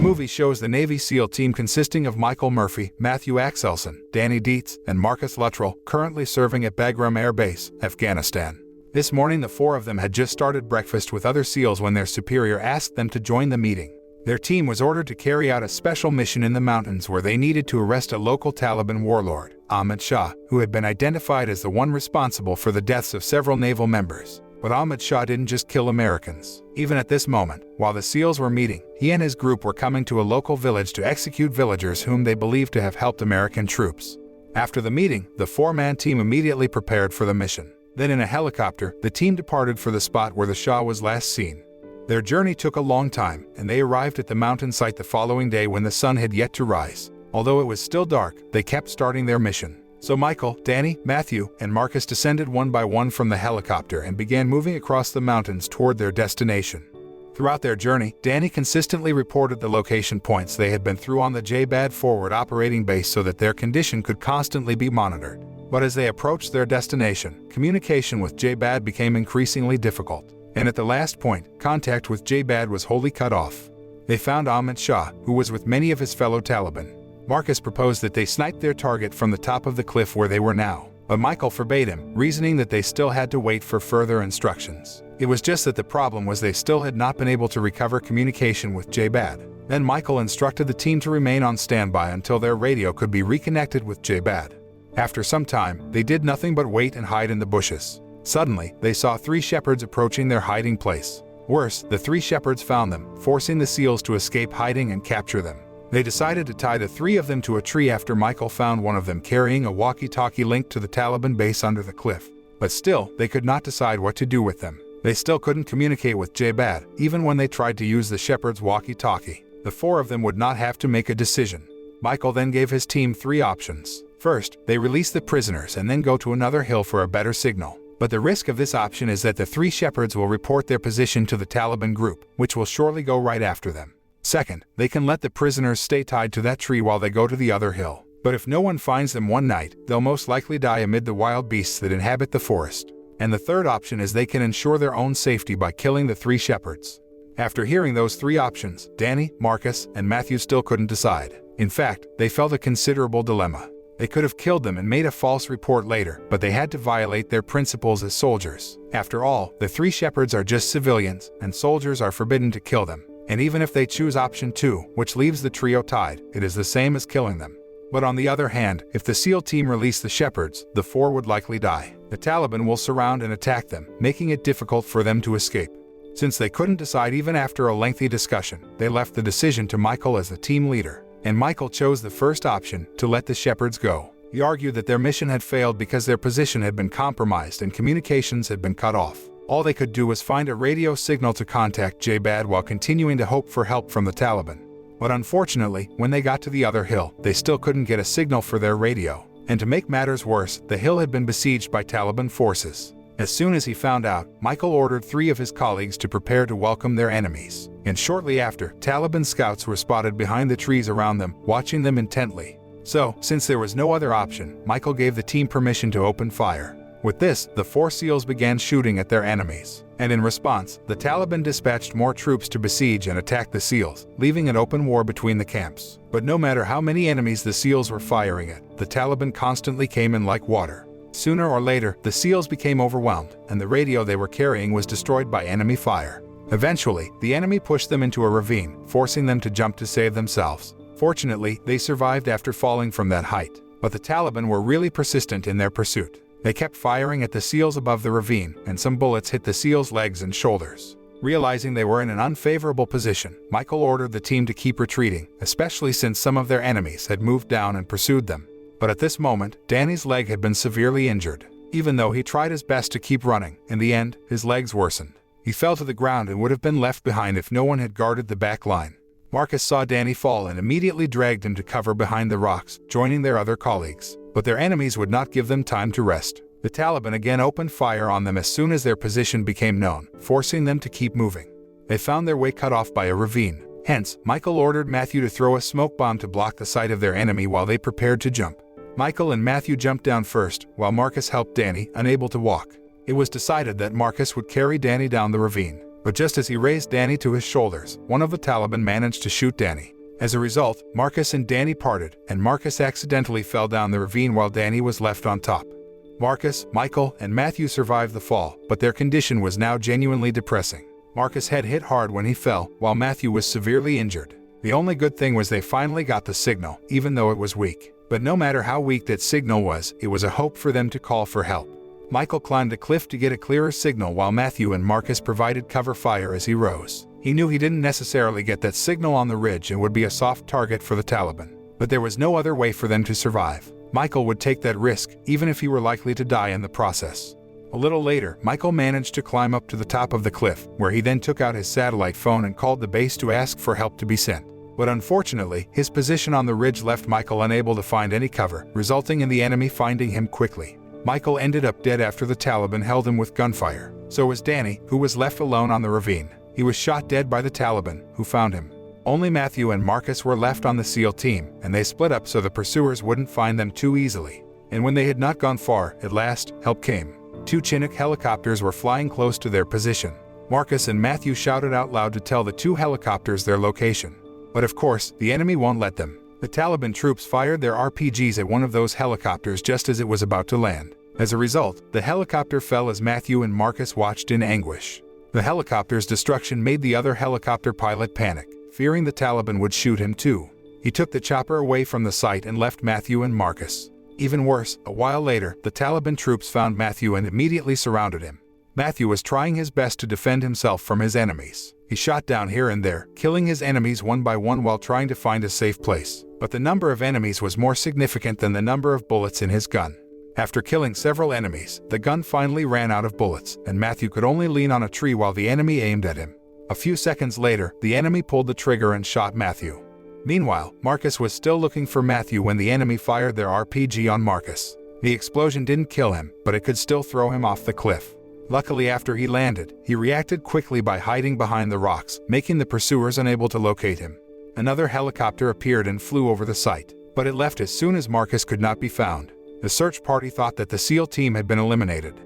The movie shows the Navy SEAL team consisting of Michael Murphy, Matthew Axelson, Danny Dietz, and Marcus Luttrell, currently serving at Bagram Air Base, Afghanistan. This morning the four of them had just started breakfast with other SEALs when their superior asked them to join the meeting. Their team was ordered to carry out a special mission in the mountains where they needed to arrest a local Taliban warlord, Ahmad Shah, who had been identified as the one responsible for the deaths of several naval members. But Ahmad Shah didn't just kill Americans. Even at this moment, while the SEALs were meeting, he and his group were coming to a local village to execute villagers whom they believed to have helped American troops. After the meeting, the four-man team immediately prepared for the mission. Then in a helicopter, the team departed for the spot where the Shah was last seen. Their journey took a long time, and they arrived at the mountain site the following day when the sun had yet to rise. Although it was still dark, they kept starting their mission. So Michael, Danny, Matthew, and Marcus descended one by one from the helicopter and began moving across the mountains toward their destination. Throughout their journey, Danny consistently reported the location points they had been through on the J-BAD forward operating base so that their condition could constantly be monitored. But as they approached their destination, communication with J-BAD became increasingly difficult. And at the last point, contact with J-BAD was wholly cut off. They found Ahmad Shah, who was with many of his fellow Taliban. Marcus proposed that they snipe their target from the top of the cliff where they were now, but Michael forbade him, reasoning that they still had to wait for further instructions. It was just that the problem was they still had not been able to recover communication with J-BAD. Then Michael instructed the team to remain on standby until their radio could be reconnected with J-BAD. After some time, they did nothing but wait and hide in the bushes. Suddenly, they saw three shepherds approaching their hiding place. Worse, the three shepherds found them, forcing the SEALs to escape hiding and capture them. They decided to tie the three of them to a tree after Michael found one of them carrying a walkie-talkie linked to the Taliban base under the cliff. But still, they could not decide what to do with them. They still couldn't communicate with J-BAD, even when they tried to use the shepherd's walkie-talkie. The four of them would not have to make a decision. Michael then gave his team three options. First, they release the prisoners and then go to another hill for a better signal. But the risk of this option is that the three shepherds will report their position to the Taliban group, which will surely go right after them. Second, they can let the prisoners stay tied to that tree while they go to the other hill. But if no one finds them one night, they'll most likely die amid the wild beasts that inhabit the forest. And the third option is they can ensure their own safety by killing the three shepherds. After hearing those three options, Danny, Marcus, and Matthew still couldn't decide. In fact, they felt a considerable dilemma. They could have killed them and made a false report later, but they had to violate their principles as soldiers. After all, the three shepherds are just civilians, and soldiers are forbidden to kill them. And even if they choose option 2, which leaves the trio tied, it is the same as killing them. But on the other hand, if the SEAL team release the shepherds, the four would likely die. The Taliban will surround and attack them, making it difficult for them to escape. Since they couldn't decide even after a lengthy discussion, they left the decision to Michael as the team leader. And Michael chose the first option, to let the shepherds go. He argued that their mission had failed because their position had been compromised and communications had been cut off. All they could do was find a radio signal to contact J-BAD while continuing to hope for help from the Taliban. But unfortunately, when they got to the other hill, they still couldn't get a signal for their radio. And to make matters worse, the hill had been besieged by Taliban forces. As soon as he found out, Michael ordered 3 of his colleagues to prepare to welcome their enemies. And shortly after, Taliban scouts were spotted behind the trees around them, watching them intently. So, since there was no other option, Michael gave the team permission to open fire. With this, the 4 SEALs began shooting at their enemies. And in response, the Taliban dispatched more troops to besiege and attack the SEALs, leaving an open war between the camps. But no matter how many enemies the SEALs were firing at, the Taliban constantly came in like water. Sooner or later, the SEALs became overwhelmed, and the radio they were carrying was destroyed by enemy fire. Eventually, the enemy pushed them into a ravine, forcing them to jump to save themselves. Fortunately, they survived after falling from that height. But the Taliban were really persistent in their pursuit. They kept firing at the SEALs above the ravine, and some bullets hit the SEALs' legs and shoulders. Realizing they were in an unfavorable position, Michael ordered the team to keep retreating, especially since some of their enemies had moved down and pursued them. But at this moment, Danny's leg had been severely injured. Even though he tried his best to keep running, in the end, his legs worsened. He fell to the ground and would have been left behind if no one had guarded the back line. Marcus saw Danny fall and immediately dragged him to cover behind the rocks, joining their other colleagues. But their enemies would not give them time to rest. The Taliban again opened fire on them as soon as their position became known, forcing them to keep moving. They found their way cut off by a ravine. Hence, Michael ordered Matthew to throw a smoke bomb to block the sight of their enemy while they prepared to jump. Michael and Matthew jumped down first, while Marcus helped Danny, unable to walk. It was decided that Marcus would carry Danny down the ravine. But just as he raised Danny to his shoulders, one of the Taliban managed to shoot Danny. As a result, Marcus and Danny parted, and Marcus accidentally fell down the ravine while Danny was left on top. Marcus, Michael, and Matthew survived the fall, but their condition was now genuinely depressing. Marcus' head hit hard when he fell, while Matthew was severely injured. The only good thing was they finally got the signal, even though it was weak. But no matter how weak that signal was, it was a hope for them to call for help. Michael climbed a cliff to get a clearer signal while Matthew and Marcus provided cover fire as he rose. He knew he didn't necessarily get that signal on the ridge and would be a soft target for the Taliban. But there was no other way for them to survive. Michael would take that risk, even if he were likely to die in the process. A little later, Michael managed to climb up to the top of the cliff, where he then took out his satellite phone and called the base to ask for help to be sent. But unfortunately, his position on the ridge left Michael unable to find any cover, resulting in the enemy finding him quickly. Michael ended up dead after the Taliban held him with gunfire. So was Danny, who was left alone on the ravine. He was shot dead by the Taliban, who found him. Only Matthew and Marcus were left on the SEAL team, and they split up so the pursuers wouldn't find them too easily. And when they had not gone far, at last, help came. 2 Chinook helicopters were flying close to their position. Marcus and Matthew shouted out loud to tell the 2 helicopters their location. But of course, the enemy won't let them. The Taliban troops fired their RPGs at one of those helicopters just as it was about to land. As a result, the helicopter fell as Matthew and Marcus watched in anguish. The helicopter's destruction made the other helicopter pilot panic, fearing the Taliban would shoot him too. He took the chopper away from the site and left Matthew and Marcus. Even worse, a while later, the Taliban troops found Matthew and immediately surrounded him. Matthew was trying his best to defend himself from his enemies. He shot down here and there, killing his enemies one by one while trying to find a safe place. But the number of enemies was more significant than the number of bullets in his gun. After killing several enemies, the gun finally ran out of bullets, and Matthew could only lean on a tree while the enemy aimed at him. A few seconds later, the enemy pulled the trigger and shot Matthew. Meanwhile, Marcus was still looking for Matthew when the enemy fired their RPG on Marcus. The explosion didn't kill him, but it could still throw him off the cliff. Luckily, after he landed, he reacted quickly by hiding behind the rocks, making the pursuers unable to locate him. Another helicopter appeared and flew over the site, but it left as soon as Marcus could not be found. The search party thought that the SEAL team had been eliminated.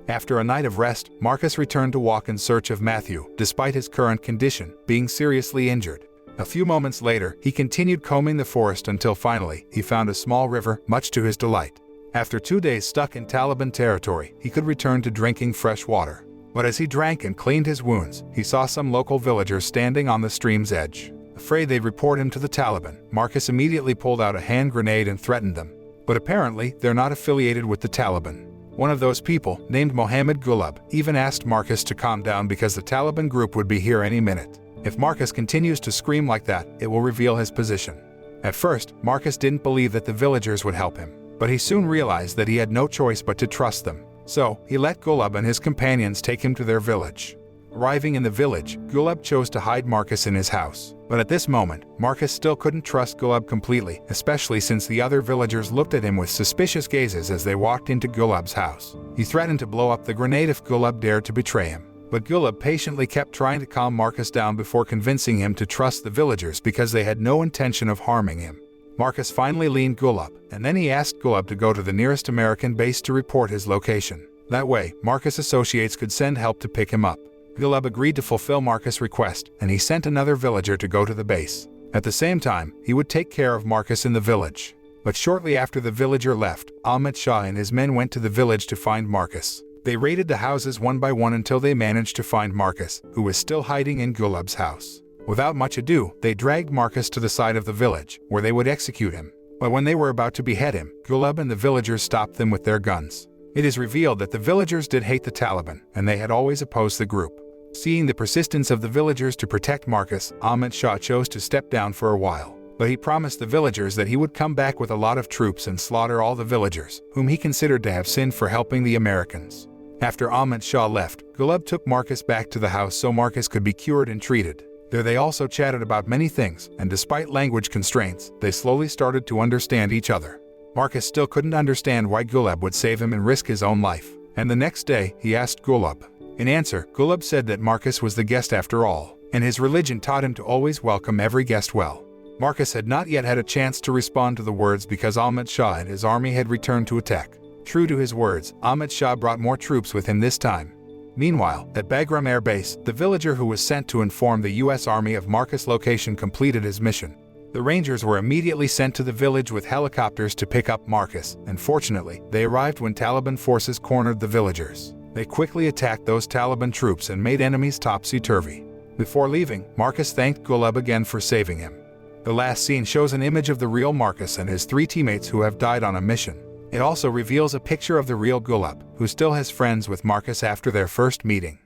After a night of rest, Marcus returned to walk in search of Matthew, despite his current condition, being seriously injured. A few moments later, he continued combing the forest until finally, he found a small river, much to his delight. After 2 days stuck in Taliban territory, he could return to drinking fresh water. But as he drank and cleaned his wounds, he saw some local villagers standing on the stream's edge. Afraid they'd report him to the Taliban, Marcus immediately pulled out a hand grenade and threatened them. But apparently, they're not affiliated with the Taliban. One of those people, named Mohammed Gulab, even asked Marcus to calm down because the Taliban group would be here any minute. If Marcus continues to scream like that, it will reveal his position. At first, Marcus didn't believe that the villagers would help him, but he soon realized that he had no choice but to trust them. So, he let Gulab and his companions take him to their village. Arriving in the village, Gulab chose to hide Marcus in his house. But at this moment, Marcus still couldn't trust Gulab completely, especially since the other villagers looked at him with suspicious gazes as they walked into Gulab's house. He threatened to blow up the grenade if Gulab dared to betray him. But Gulab patiently kept trying to calm Marcus down before convincing him to trust the villagers because they had no intention of harming him. Marcus finally leaned Gulab, and then he asked Gulab to go to the nearest American base to report his location. That way, Marcus' associates could send help to pick him up. Gulab agreed to fulfill Marcus' request, and he sent another villager to go to the base. At the same time, he would take care of Marcus in the village. But shortly after the villager left, Ahmed Shah and his men went to the village to find Marcus. They raided the houses one by one until they managed to find Marcus, who was still hiding in Gulab's house. Without much ado, they dragged Marcus to the side of the village, where they would execute him. But when they were about to behead him, Gulab and the villagers stopped them with their guns. It is revealed that the villagers did hate the Taliban, and they had always opposed the group. Seeing the persistence of the villagers to protect Marcus, Ahmed Shah chose to step down for a while. But he promised the villagers that he would come back with a lot of troops and slaughter all the villagers, whom he considered to have sinned for helping the Americans. After Ahmed Shah left, Gulab took Marcus back to the house so Marcus could be cured and treated. There they also chatted about many things, and despite language constraints, they slowly started to understand each other. Marcus still couldn't understand why Gulab would save him and risk his own life, and the next day, he asked Gulab. In answer, Gulab said that Marcus was the guest after all, and his religion taught him to always welcome every guest well. Marcus had not yet had a chance to respond to the words because Ahmed Shah and his army had returned to attack. True to his words, Ahmed Shah brought more troops with him this time. Meanwhile, at Bagram Air Base, the villager who was sent to inform the U.S. Army of Marcus' location completed his mission. The Rangers were immediately sent to the village with helicopters to pick up Marcus, and fortunately, they arrived when Taliban forces cornered the villagers. They quickly attacked those Taliban troops and made enemies topsy-turvy. Before leaving, Marcus thanked Gulab again for saving him. The last scene shows an image of the real Marcus and his 3 teammates who have died on a mission. It also reveals a picture of the real Gulab, who still has friends with Marcus after their first meeting.